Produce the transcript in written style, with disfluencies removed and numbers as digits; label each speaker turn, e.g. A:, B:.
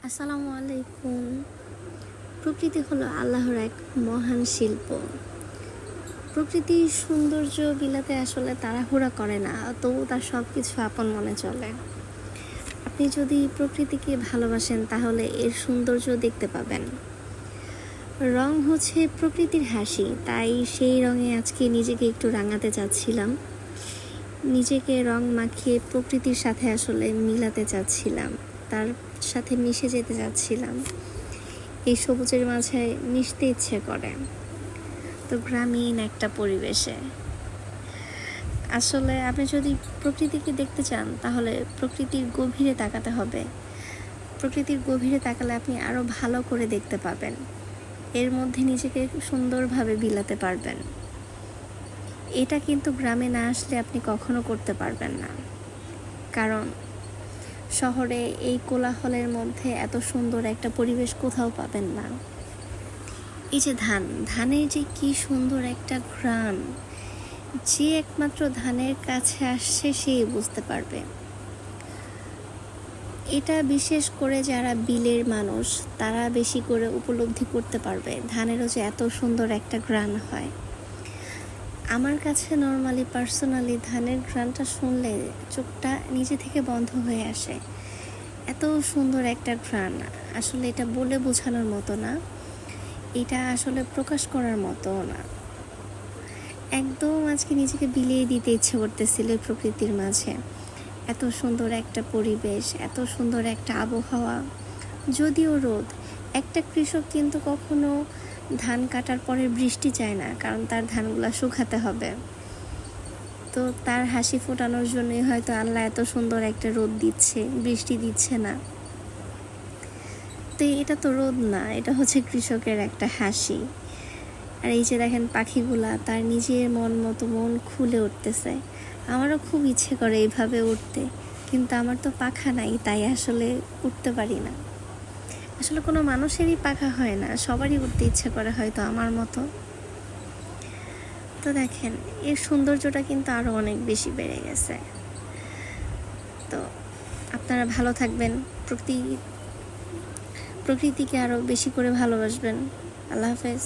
A: আসসালামু আলাইকুম। প্রকৃতি হলো আল্লাহর এক মহান শিল্প। প্রকৃতির সৌন্দর্য বিলাতে আসলে তাড়াহুড়া করে না, তবু তার সব কিছু আপন মনে চলে। আপনি যদি প্রকৃতিকে ভালোবাসেন তাহলে এর সৌন্দর্য দেখতে পাবেন। রং হচ্ছে প্রকৃতির হাসি, তাই সেই রঙে আজকে নিজেকে একটু রাঙাতে চাচ্ছিলাম। নিজেকে রং মাখিয়ে প্রকৃতির সাথে আসলে মিলাতে চাচ্ছিলাম, তার সাথে মিশে যেতে চাচ্ছিলাম। এই সবুজের মাঝে মিশতে ইচ্ছে করে। তো গ্রামীণ একটা পরিবেশে আসলে আপনি যদি প্রকৃতিকে দেখতে চান তাহলে প্রকৃতির গভীরে তাকাতে হবে। প্রকৃতির গভীরে তাকালে আপনি আরও ভালো করে দেখতে পাবেন, এর মধ্যে নিজেকে সুন্দরভাবে বিলাতে পারবেন। এটা কিন্তু গ্রামে না আসলে আপনি কখনো করতে পারবেন না, কারণ শহরে এই কোলাহলের মধ্যে এত সুন্দর একটা পরিবেশ কোথাও পাবেন না। এই যে ধানের যে কি সুন্দর একটা ঘ্রাণ, যে একমাত্র ধানের কাছে আসছে সেই বুঝতে পারবে। এটা বিশেষ করে যারা বিলের মানুষ তারা বেশি করে উপলব্ধি করতে পারবে ধানেরও যে এত সুন্দর একটা ঘ্রাণ হয়। আমার কাছে পার্সোনালি ধানের ঘ্রাণটা শুনলে চোখটা নিজে থেকে বন্ধ হয়ে আসে। এত সুন্দর একটা ঘ্রাণ, আসলে এটা বলে বোঝানোর মতো না, এটা আসলে প্রকাশ করার মতো না। একদম আজকে নিজেকে বিলিয়ে দিতে ইচ্ছে করতেছিল প্রকৃতির মাঝে। এত সুন্দর একটা পরিবেশ, এত সুন্দর একটা আবহাওয়া। যদিও রোদ, একটা কৃষক কিন্তু কখনো ধান কাটার পরে বৃষ্টি চায় না, কারণ তার ধানগুলো শুকাতে হবে। তো তার হাসি ফোটানোর জন্যই হয়তো আল্লাহ এত সুন্দর একটা রোদ দিচ্ছে, বৃষ্টি দিচ্ছে না। তো এটা তো রোদ না, এটা হচ্ছে কৃষকের একটা হাসি। আর এই যে দেখেন পাখিগুলা তার নিজের মন মতো মন খুলে উঠতেছে। আমারও খুব ইচ্ছে করে এইভাবে উঠতে, কিন্তু আমার তো পাখা নাই, তাই আসলে উঠতে পারি না। আসলে কোনো মানুষেরই পাখা হয় না, সবারই উঠতে ইচ্ছে করে হয়তো আমার মতো। তো দেখেন এর সৌন্দর্যটা কিন্তু আরও অনেক বেশি বেড়ে গেছে। তো আপনারা ভালো থাকবেন, প্রকৃতিকে আরও বেশি করে ভালোবাসবেন। আল্লাহ হাফেজ।